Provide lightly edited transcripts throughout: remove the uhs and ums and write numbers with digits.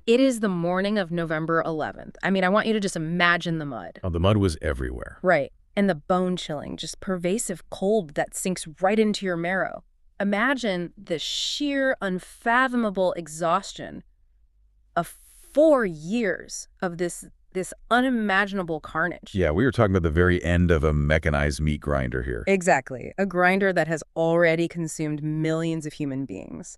It is the morning of November 11th. I mean, I want you to just imagine the mud. Oh, the mud was everywhere. Right. And the bone-chilling, just pervasive cold that sinks right into your marrow. Imagine the sheer, unfathomable exhaustion of 4 years of this unimaginable carnage. Yeah, we were talking about the very end of a mechanized meat grinder here. Exactly. A grinder that has already consumed millions of human beings.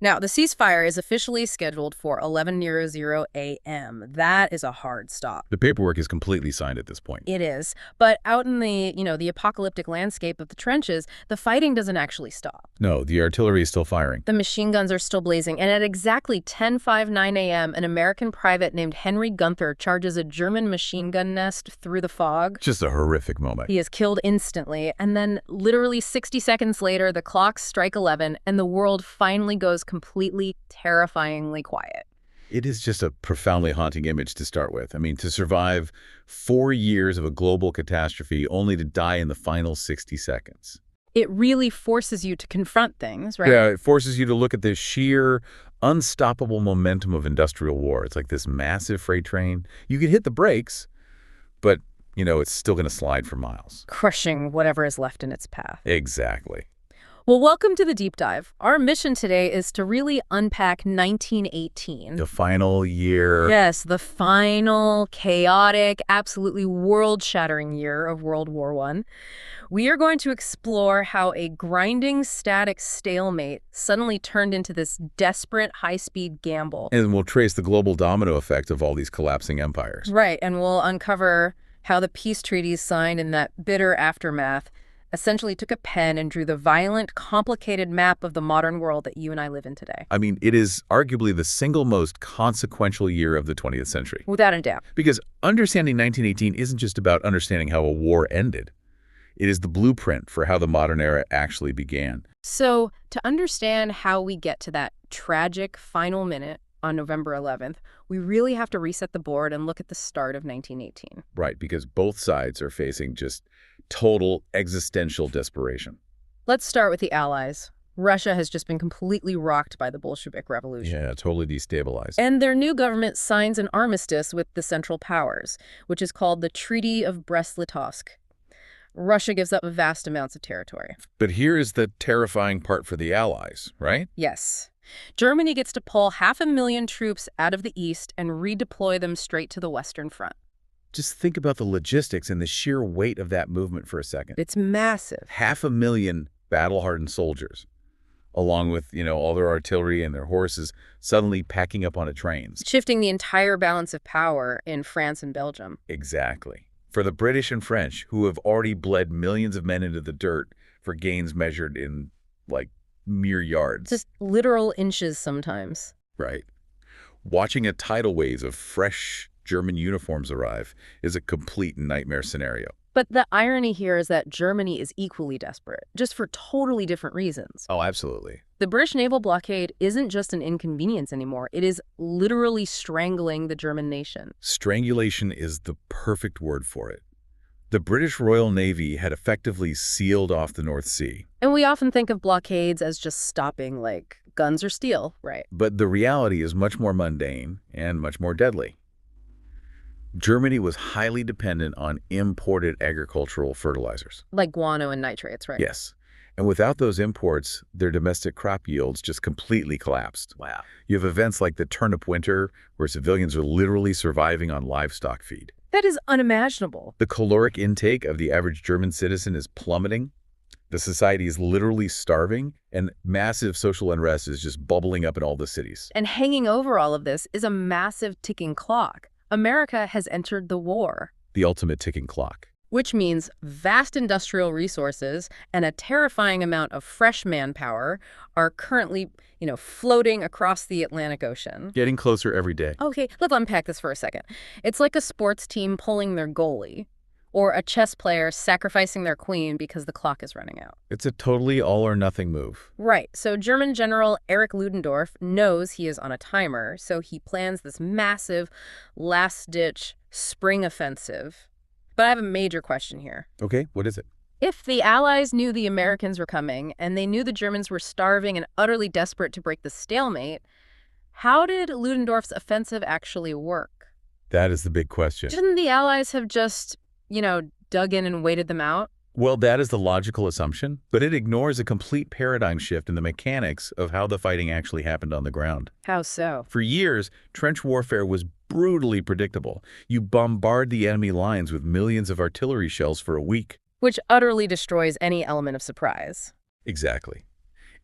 Now, the ceasefire is officially scheduled for 11:00 a.m. That is a hard stop. The paperwork is completely signed at this point. It is. But out in the apocalyptic landscape of the trenches, the fighting doesn't actually stop. No, the artillery is still firing. The machine guns are still blazing, and at exactly 10:59 a.m., an American private named Henry Gunther charges a German machine gun nest through the fog. Just a horrific moment. He is killed instantly, and then literally 60 seconds later, the clocks strike 11, and the world finally goes completely, terrifyingly quiet. It is just a profoundly haunting image to start with. I mean, to survive 4 years of a global catastrophe only to die in the final 60 seconds. It really forces you to confront things, right? Yeah, it forces you to look at this sheer, unstoppable momentum of industrial war. It's like this massive freight train. You can hit the brakes, but, it's still going to slide for miles. Crushing whatever is left in its path. Exactly. Well, welcome to the Deep Dive. Our mission today is to really unpack 1918. The final year. Yes, the final, chaotic, absolutely world-shattering year of World War I. We are going to explore how a grinding, static stalemate suddenly turned into this desperate, high-speed gamble. And we'll trace the global domino effect of all these collapsing empires. Right, and we'll uncover how the peace treaties signed in that bitter aftermath essentially took a pen and drew the violent, complicated map of the modern world that you and I live in today. I mean, it is arguably the single most consequential year of the 20th century. Without a doubt. Because understanding 1918 isn't just about understanding how a war ended. It is the blueprint for how the modern era actually began. So, to understand how we get to that tragic final minute on November 11th, we really have to reset the board and look at the start of 1918. Right, because both sides are facing just total existential desperation. Let's start with the Allies. Russia has just been completely rocked by the Bolshevik Revolution. Yeah, totally destabilized. And their new government signs an armistice with the Central Powers, which is called the Treaty of Brest-Litovsk. Russia gives up vast amounts of territory. But here is the terrifying part for the Allies, right? Yes. Germany gets to pull 500,000 troops out of the east and redeploy them straight to the Western Front. Just think about the logistics and the sheer weight of that movement for a second. It's massive. 500,000 battle-hardened soldiers, along with, all their artillery and their horses, suddenly packing up onto trains. Shifting the entire balance of power in France and Belgium. Exactly. For the British and French, who have already bled millions of men into the dirt for gains measured in, mere yards. Just literal inches sometimes. Right. Watching a tidal wave of fresh German uniforms arrive is a complete nightmare scenario. But the irony here is that Germany is equally desperate, just for totally different reasons. Oh, absolutely. The British naval blockade isn't just an inconvenience anymore. It is literally strangling the German nation. Strangulation is the perfect word for it. The British Royal Navy had effectively sealed off the North Sea. And we often think of blockades as just stopping, guns or steel, right? But the reality is much more mundane and much more deadly. Germany was highly dependent on imported agricultural fertilizers. Like guano and nitrates, right? Yes. And without those imports, their domestic crop yields just completely collapsed. Wow. You have events like the turnip winter, where civilians are literally surviving on livestock feed. That is unimaginable. The caloric intake of the average German citizen is plummeting. The society is literally starving, and massive social unrest is just bubbling up in all the cities. And hanging over all of this is a massive ticking clock. America has entered the war. The ultimate ticking clock. Which means vast industrial resources and a terrifying amount of fresh manpower are currently, floating across the Atlantic Ocean. Getting closer every day. Okay, let's unpack this for a second. It's like a sports team pulling their goalie, or a chess player sacrificing their queen because the clock is running out. It's a totally all-or-nothing move. Right. So German General Erich Ludendorff knows he is on a timer, so he plans this massive, last-ditch spring offensive. But I have a major question here. Okay, what is it? If the Allies knew the Americans were coming, and they knew the Germans were starving and utterly desperate to break the stalemate, How did Ludendorff's offensive actually work? That is the big question. Shouldn't the Allies have just, dug in and waited them out? Well, that is the logical assumption, but it ignores a complete paradigm shift in the mechanics of how the fighting actually happened on the ground. How so? For years, trench warfare was brutally predictable. You bombard the enemy lines with millions of artillery shells for a week. Which utterly destroys any element of surprise. Exactly.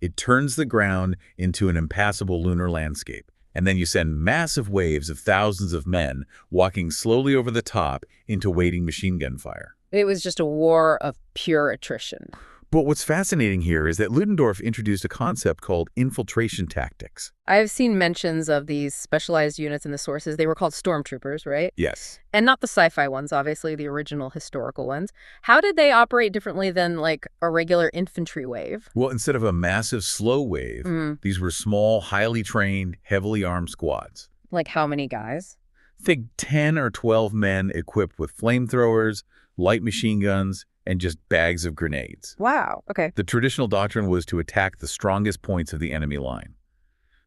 It turns the ground into an impassable lunar landscape. And then you send massive waves of thousands of men walking slowly over the top into waiting machine gun fire. It was just a war of pure attrition. But what's fascinating here is that Ludendorff introduced a concept called infiltration tactics. I've seen mentions of these specialized units in the sources. They were called stormtroopers, right? Yes. And not the sci-fi ones, obviously, the original historical ones. How did they operate differently than, like, a regular infantry wave? Well, instead of a massive slow wave, these were small, highly trained, heavily armed squads. Like how many guys? Think 10 or 12 men equipped with flamethrowers, light machine guns, and just bags of grenades. Wow, okay. The traditional doctrine was to attack the strongest points of the enemy line.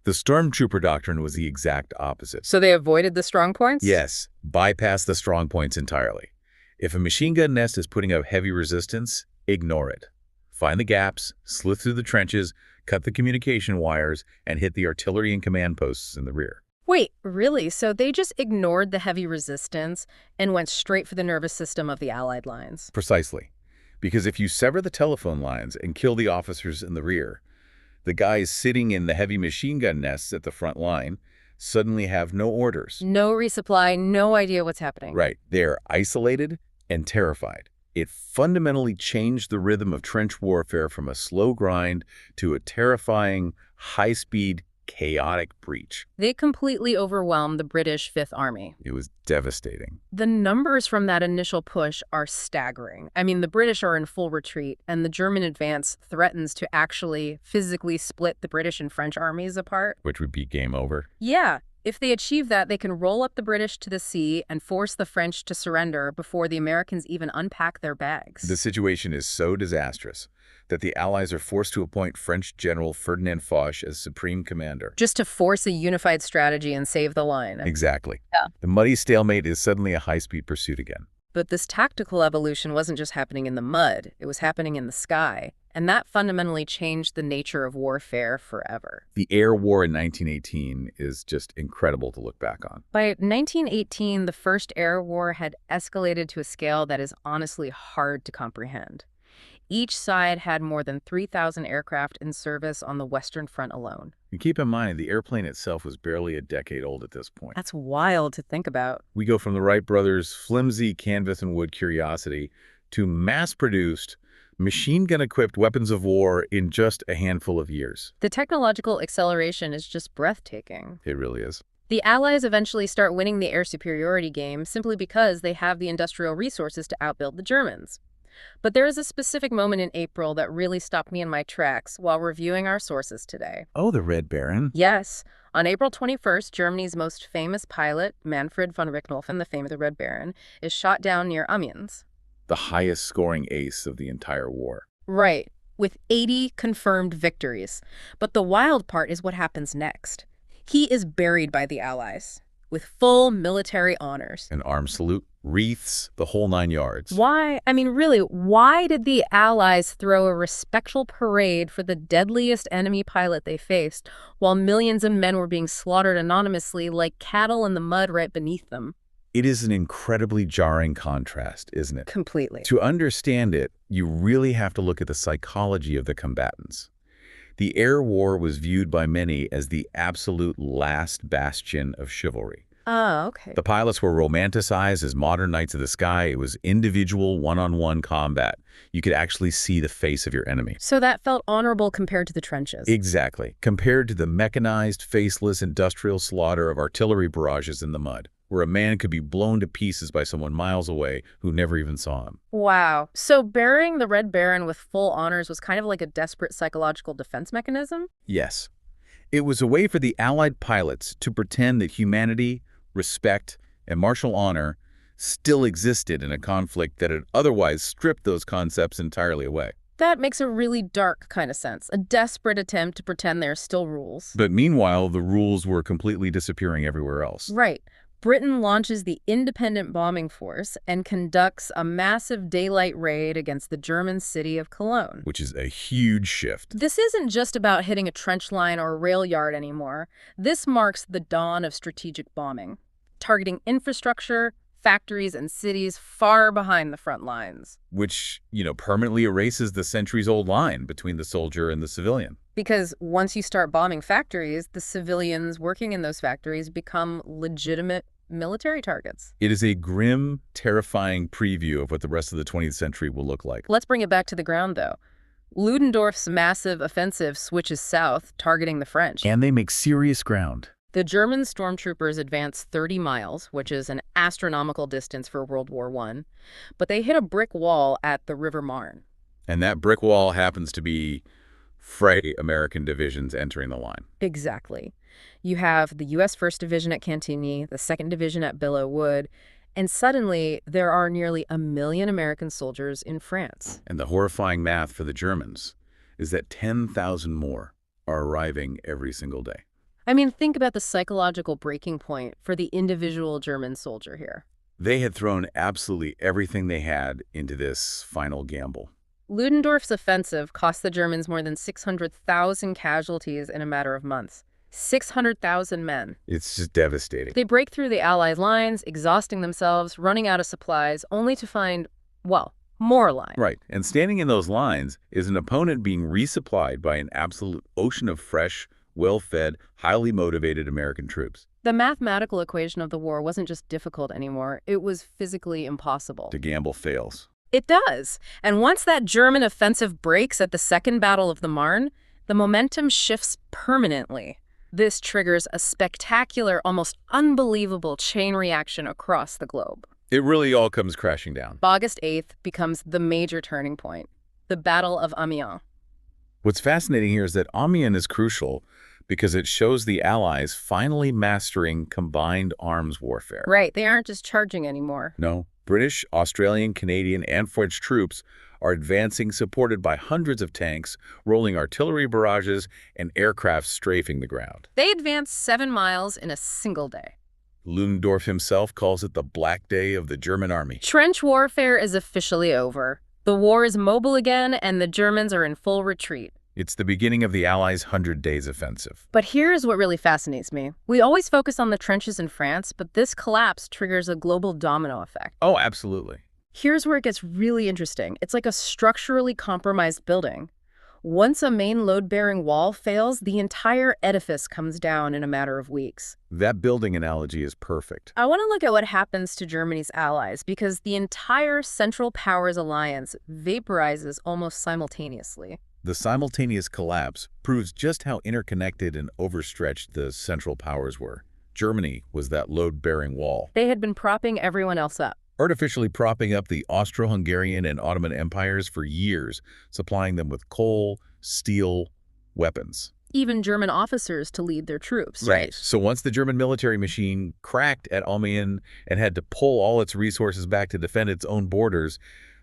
The stormtrooper doctrine was the exact opposite. So they avoided the strong points? Yes, bypass the strong points entirely. If a machine gun nest is putting up heavy resistance, ignore it. Find the gaps, slip through the trenches, cut the communication wires, and hit the artillery and command posts in the rear. Wait, really? So they just ignored the heavy resistance and went straight for the nervous system of the Allied lines? Precisely. Because if you sever the telephone lines and kill the officers in the rear, the guys sitting in the heavy machine gun nests at the front line suddenly have no orders. No resupply, no idea what's happening. Right. They're isolated and terrified. It fundamentally changed the rhythm of trench warfare from a slow grind to a terrifying, high-speed, chaotic breach. They completely overwhelmed the British Fifth Army. It was devastating. The numbers from that initial push are staggering. I mean, the British are in full retreat, and the German advance threatens to actually physically split the British and French armies apart. Which would be game over. Yeah. If they achieve that, they can roll up the British to the sea and force the French to surrender before the Americans even unpack their bags. The situation is so disastrous that the Allies are forced to appoint French General Ferdinand Foch as supreme commander. Just to force a unified strategy and save the line. Exactly. Yeah. The muddy stalemate is suddenly a high-speed pursuit again. But this tactical evolution wasn't just happening in the mud. It was happening in the sky. And that fundamentally changed the nature of warfare forever. The air war in 1918 is just incredible to look back on. By 1918, the first air war had escalated to a scale that is honestly hard to comprehend. Each side had more than 3,000 aircraft in service on the Western Front alone. And keep in mind, the airplane itself was barely a decade old at this point. That's wild to think about. We go from the Wright brothers' flimsy canvas and wood curiosity to mass-produced, machine gun-equipped weapons of war in just a handful of years. The technological acceleration is just breathtaking. It really is. The Allies eventually start winning the air superiority game simply because they have the industrial resources to outbuild the Germans. But there is a specific moment in April that really stopped me in my tracks while reviewing our sources today. Oh, the Red Baron? Yes. On April 21st, Germany's most famous pilot, Manfred von Richthofen, the fame of the Red Baron, is shot down near Amiens. The highest scoring ace of the entire war. Right, with 80 confirmed victories. But the wild part is what happens next. He is buried by the Allies, with full military honors. An arms salute, wreaths, the whole 9 yards. Why? I mean, really, why did the Allies throw a respectful parade for the deadliest enemy pilot they faced, while millions of men were being slaughtered anonymously like cattle in the mud right beneath them? It is an incredibly jarring contrast, isn't it? Completely. To understand it, you really have to look at the psychology of the combatants. The air war was viewed by many as the absolute last bastion of chivalry. Oh, okay. The pilots were romanticized as modern knights of the sky. It was individual, one-on-one combat. You could actually see the face of your enemy. So that felt honorable compared to the trenches. Exactly. Compared to the mechanized, faceless, industrial slaughter of artillery barrages in the mud, where a man could be blown to pieces by someone miles away who never even saw him. Wow. So burying the Red Baron with full honors was kind of like a desperate psychological defense mechanism? Yes. It was a way for the Allied pilots to pretend that humanity, respect, and martial honor still existed in a conflict that had otherwise stripped those concepts entirely away. That makes a really dark kind of sense, a desperate attempt to pretend there are still rules. But meanwhile, the rules were completely disappearing everywhere else. Right. Britain launches the Independent Bombing Force and conducts a massive daylight raid against the German city of Cologne. Which is a huge shift. This isn't just about hitting a trench line or a rail yard anymore. This marks the dawn of strategic bombing, targeting infrastructure, factories, and cities far behind the front lines. Which, permanently erases the centuries-old line between the soldier and the civilian. Because once you start bombing factories, the civilians working in those factories become legitimate military targets. It is a grim, terrifying preview of what the rest of the 20th century will look like. Let's bring it back to the ground, though. Ludendorff's massive offensive switches south, targeting the French. And they make serious ground. The German stormtroopers advance 30 miles, which is an astronomical distance for World War I, but they hit a brick wall at the River Marne. And that brick wall happens to be Frey American divisions entering the line. Exactly. You have the U.S. 1st Division at Cantigny, the 2nd Division at Belleau Wood, and suddenly there are nearly 1 million American soldiers in France. And the horrifying math for the Germans is that 10,000 more are arriving every single day. I mean, think about the psychological breaking point for the individual German soldier here. They had thrown absolutely everything they had into this final gamble. Ludendorff's offensive cost the Germans more than 600,000 casualties in a matter of months. 600,000 men. It's just devastating. They break through the Allied lines, exhausting themselves, running out of supplies, only to find, well, more lines. Right. And standing in those lines is an opponent being resupplied by an absolute ocean of fresh, well-fed, highly motivated American troops. The mathematical equation of the war wasn't just difficult anymore, it was physically impossible. The gamble fails. It does. And once that German offensive breaks at the Second Battle of the Marne, the momentum shifts permanently. This triggers a spectacular, almost unbelievable chain reaction across the globe. It really all comes crashing down. August 8th becomes the major turning point, the Battle of Amiens. What's fascinating here is that Amiens is crucial because it shows the Allies finally mastering combined arms warfare. Right, they aren't just charging anymore. No, British, Australian, Canadian, and French troops are advancing, supported by hundreds of tanks, rolling artillery barrages, and aircraft strafing the ground. They advance 7 miles in a single day. Ludendorff himself calls it the Black Day of the German army. Trench warfare is officially over. The war is mobile again, and the Germans are in full retreat. It's the beginning of the Allies' 100 Days Offensive. But here's what really fascinates me. We always focus on the trenches in France, but this collapse triggers a global domino effect. Oh, absolutely. Here's where it gets really interesting. It's like a structurally compromised building. Once a main load-bearing wall fails, the entire edifice comes down in a matter of weeks. That building analogy is perfect. I want to look at what happens to Germany's allies, because the entire Central Powers alliance vaporizes almost simultaneously. The simultaneous collapse proves just how interconnected and overstretched the Central Powers were. Germany was that load-bearing wall. They had been propping everyone else up. Artificially propping up the Austro-Hungarian and Ottoman empires for years, supplying them with coal, steel, weapons. Even German officers to lead their troops. Right. So once the German military machine cracked at Amiens and had to pull all its resources back to defend its own borders,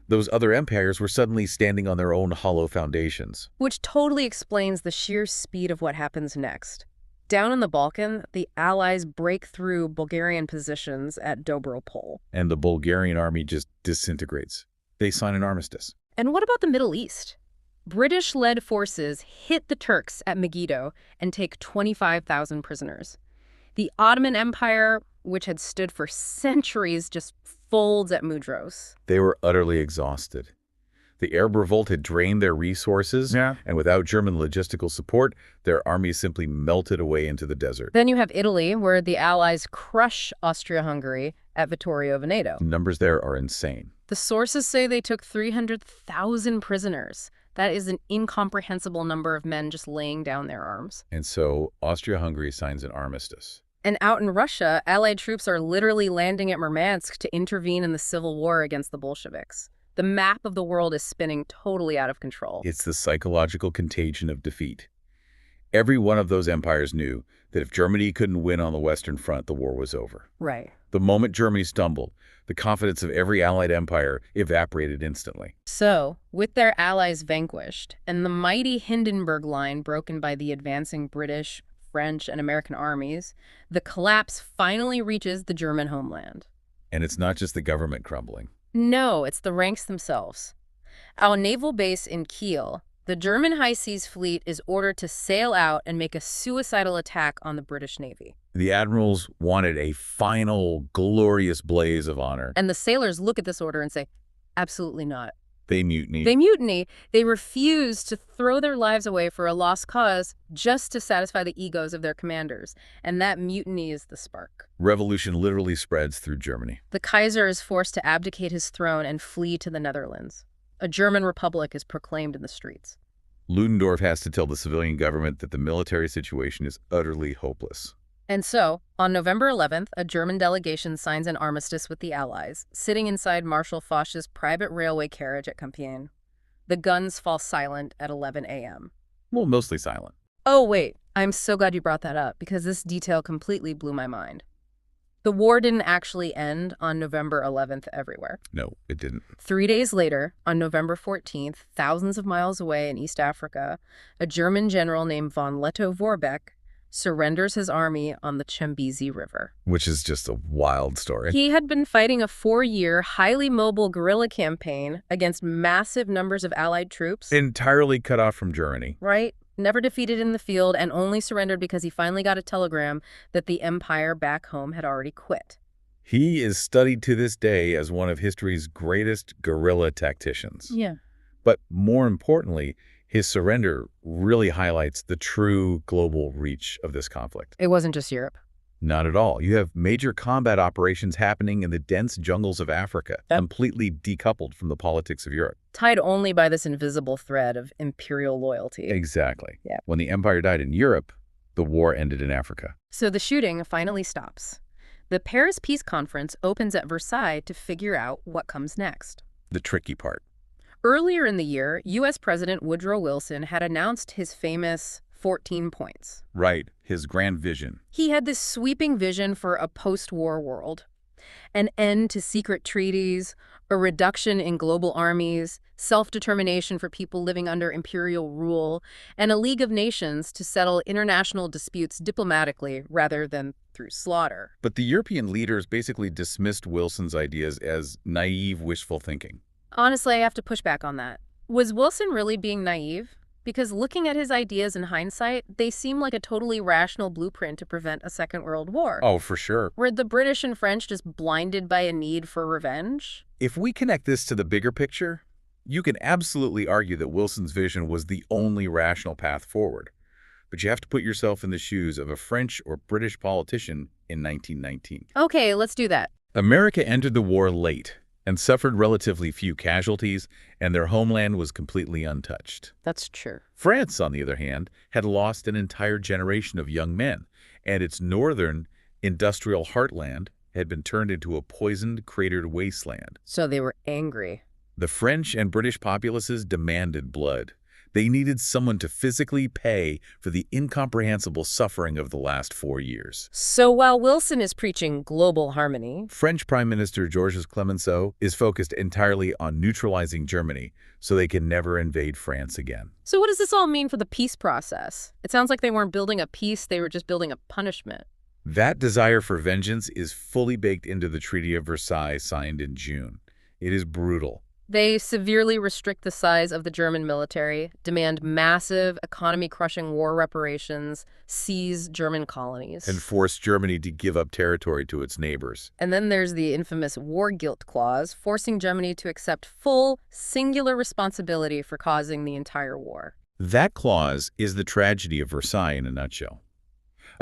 those other empires were suddenly standing on their own hollow foundations. Which totally explains the sheer speed of what happens next. Down in the Balkan, the Allies break through Bulgarian positions at Dobropol. And the Bulgarian army just disintegrates. They sign an armistice. And what about the Middle East? British-led forces hit the Turks at Megiddo and take 25,000 prisoners. The Ottoman Empire, which had stood for centuries, just folds at Mudros. They were utterly exhausted. The Arab revolt had drained their resources, and without German logistical support, their armies simply melted away into the desert. Then you have Italy, where the Allies crush Austria-Hungary at Vittorio Veneto. Numbers there are insane. The sources say they took 300,000 prisoners. That is an incomprehensible number of men just laying down their arms. And so Austria-Hungary signs an armistice. And out in Russia, Allied troops are literally landing at Murmansk to intervene in the civil war against the Bolsheviks. The map of the world is spinning totally out of control. It's the psychological contagion of defeat. Every one of those empires knew that if Germany couldn't win on the Western Front, the war was over. Right. The moment Germany stumbled, the confidence of every Allied empire evaporated instantly. So, with their allies vanquished and the mighty Hindenburg Line broken by the advancing British, French, and American armies, the collapse finally reaches the German homeland. And it's not just the government crumbling. No, it's the ranks themselves. Our naval base in Kiel, the German High Seas Fleet is ordered to sail out and make a suicidal attack on the British Navy. The admirals wanted a final, glorious blaze of honor. And the sailors look at this order and say, absolutely not. They mutiny. They mutiny. They refuse to throw their lives away for a lost cause just to satisfy the egos of their commanders. And that mutiny is the spark. Revolution literally spreads through Germany. The Kaiser is forced to abdicate his throne and flee to the Netherlands. A German republic is proclaimed in the streets. Ludendorff has to tell the civilian government that the military situation is utterly hopeless. And so, on November 11th, a German delegation signs an armistice with the Allies, sitting inside Marshal Foch's private railway carriage at Compiègne. The guns fall silent at 11 a.m. Well, mostly silent. Oh, wait. I'm so glad you brought that up, because this detail completely blew my mind. The war didn't actually end on November 11th everywhere. No, it didn't. 3 days later, on November 14th, thousands of miles away in East Africa, a German general named von Lettow-Vorbeck surrenders his army on the Chambezi River. Which is just a wild story. He had been fighting a 4-year, highly mobile guerrilla campaign against massive numbers of Allied troops. Entirely cut off from Germany. Right? Never defeated in the field and only surrendered because he finally got a telegram that the empire back home had already quit. He is studied to this day as one of history's greatest guerrilla tacticians. Yeah. But more importantly, his surrender really highlights the true global reach of this conflict. It wasn't just Europe. Not at all. You have major combat operations happening in the dense jungles of Africa, completely decoupled from the politics of Europe. Tied only by this invisible thread of imperial loyalty. Exactly. Yeah. When the empire died in Europe, the war ended in Africa. So the shooting finally stops. The Paris Peace Conference opens at Versailles to figure out what comes next. The tricky part. Earlier in the year, U.S. President Woodrow Wilson had announced his famous 14 points. Right, his grand vision. He had this sweeping vision for a post-war world. An end to secret treaties, a reduction in global armies, self-determination for people living under imperial rule, and a League of Nations to settle international disputes diplomatically rather than through slaughter. But the European leaders basically dismissed Wilson's ideas as naive wishful thinking. Honestly, I have to push back on that. Was Wilson really being naive? Because looking at his ideas in hindsight, they seem like a totally rational blueprint to prevent a Second World War. Oh, for sure. Were the British and French just blinded by a need for revenge? If we connect this to the bigger picture, you can absolutely argue that Wilson's vision was the only rational path forward. But you have to put yourself in the shoes of a French or British politician in 1919. Okay, let's do that. America entered the war late and suffered relatively few casualties, and their homeland was completely untouched. That's true. France, on the other hand, had lost an entire generation of young men, and its northern industrial heartland had been turned into a poisoned, cratered wasteland. So they were angry. The French and British populaces demanded blood. They needed someone to physically pay for the incomprehensible suffering of the last 4 years. So while Wilson is preaching global harmony, French Prime Minister Georges Clemenceau is focused entirely on neutralizing Germany so they can never invade France again. So what does this all mean for the peace process? It sounds like they weren't building a peace, they were just building a punishment. That desire for vengeance is fully baked into the Treaty of Versailles signed in June. It is brutal. They severely restrict the size of the German military, demand massive, economy-crushing war reparations, seize German colonies. And force Germany to give up territory to its neighbors. And then there's the infamous war guilt clause, forcing Germany to accept full, singular responsibility for causing the entire war. That clause is the tragedy of Versailles in a nutshell.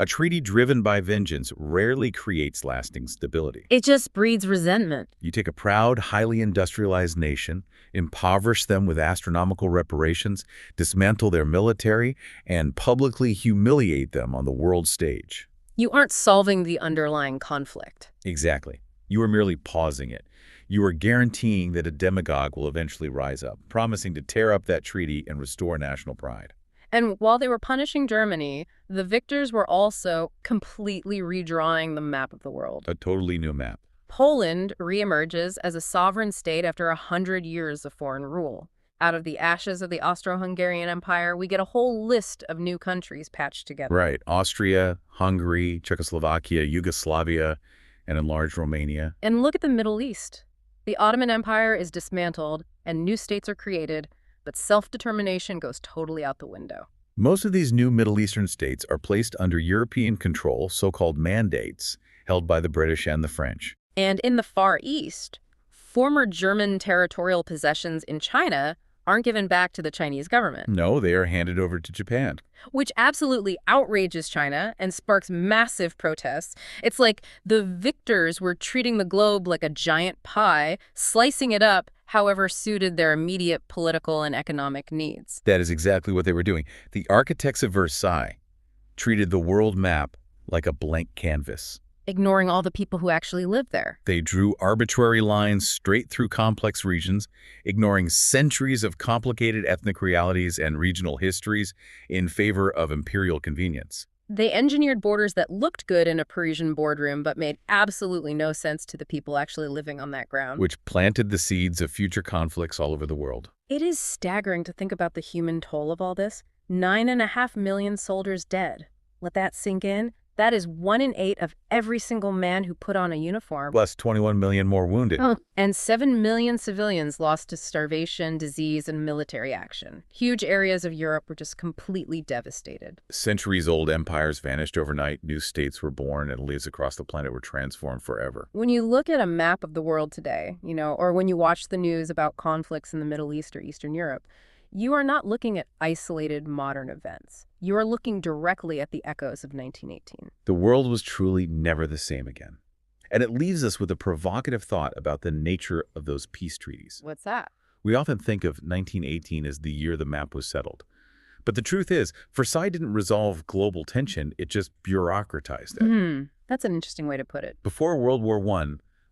A treaty driven by vengeance rarely creates lasting stability. It just breeds resentment. You take a proud, highly industrialized nation, impoverish them with astronomical reparations, dismantle their military, and publicly humiliate them on the world stage. You aren't solving the underlying conflict. Exactly. You are merely pausing it. You are guaranteeing that a demagogue will eventually rise up, promising to tear up that treaty and restore national pride. And while they were punishing Germany, the victors were also completely redrawing the map of the world. A totally new map. Poland reemerges as a sovereign state after 100 years of foreign rule. Out of the ashes of the Austro-Hungarian Empire, we get a whole list of new countries patched together. Right. Austria, Hungary, Czechoslovakia, Yugoslavia, and enlarged Romania. And look at the Middle East. The Ottoman Empire is dismantled, and new states are created, but self-determination goes totally out the window. Most of these new Middle Eastern states are placed under European control, so-called mandates, held by the British and the French. And in the Far East, former German territorial possessions in China aren't given back to the Chinese government. No, they are handed over to Japan. Which absolutely outrages China and sparks massive protests. It's like the victors were treating the globe like a giant pie, slicing it up however suited their immediate political and economic needs. That is exactly what they were doing. The architects of Versailles treated the world map like a blank canvas. Ignoring all the people who actually live there. They drew arbitrary lines straight through complex regions, ignoring centuries of complicated ethnic realities and regional histories in favor of imperial convenience. They engineered borders that looked good in a Parisian boardroom but made absolutely no sense to the people actually living on that ground. Which planted the seeds of future conflicts all over the world. It is staggering to think about the human toll of all this. 9.5 million soldiers dead. Let that sink in. That is 1 in 8 of every single man who put on a uniform. Plus 21 million more wounded. And 7 million civilians lost to starvation, disease, and military action. Huge areas of Europe were just completely devastated. Centuries-old empires vanished overnight, new states were born, and lives across the planet were transformed forever. When you look at a map of the world today, or when you watch the news about conflicts in the Middle East or Eastern Europe, you are not looking at isolated modern events. You are looking directly at the echoes of 1918. The world was truly never the same again. And it leaves us with a provocative thought about the nature of those peace treaties. What's that? We often think of 1918 as the year the map was settled. But the truth is, Versailles didn't resolve global tension, it just bureaucratized it. That's an interesting way to put it. Before World War I,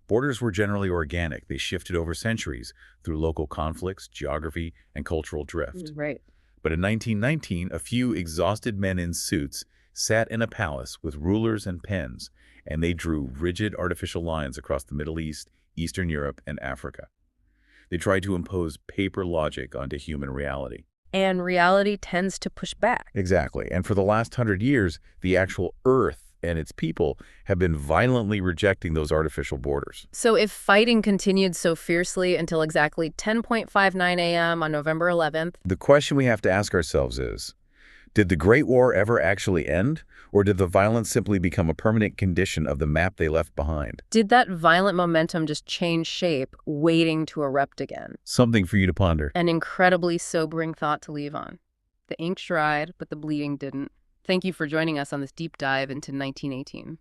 borders were generally organic. They shifted over centuries through local conflicts, geography, and cultural drift. Right. But in 1919, a few exhausted men in suits sat in a palace with rulers and pens, and they drew rigid artificial lines across the Middle East, Eastern Europe, and Africa. They tried to impose paper logic onto human reality. And reality tends to push back. Exactly. And for the last 100 years, the actual Earth and its people have been violently rejecting those artificial borders. So if fighting continued so fiercely until exactly 10:59 a.m. on November 11th, the question we have to ask ourselves is, did the Great War ever actually end, or did the violence simply become a permanent condition of the map they left behind? Did that violent momentum just change shape, waiting to erupt again? Something for you to ponder. An incredibly sobering thought to leave on. The ink dried, but the bleeding didn't. Thank you for joining us on this deep dive into 1918.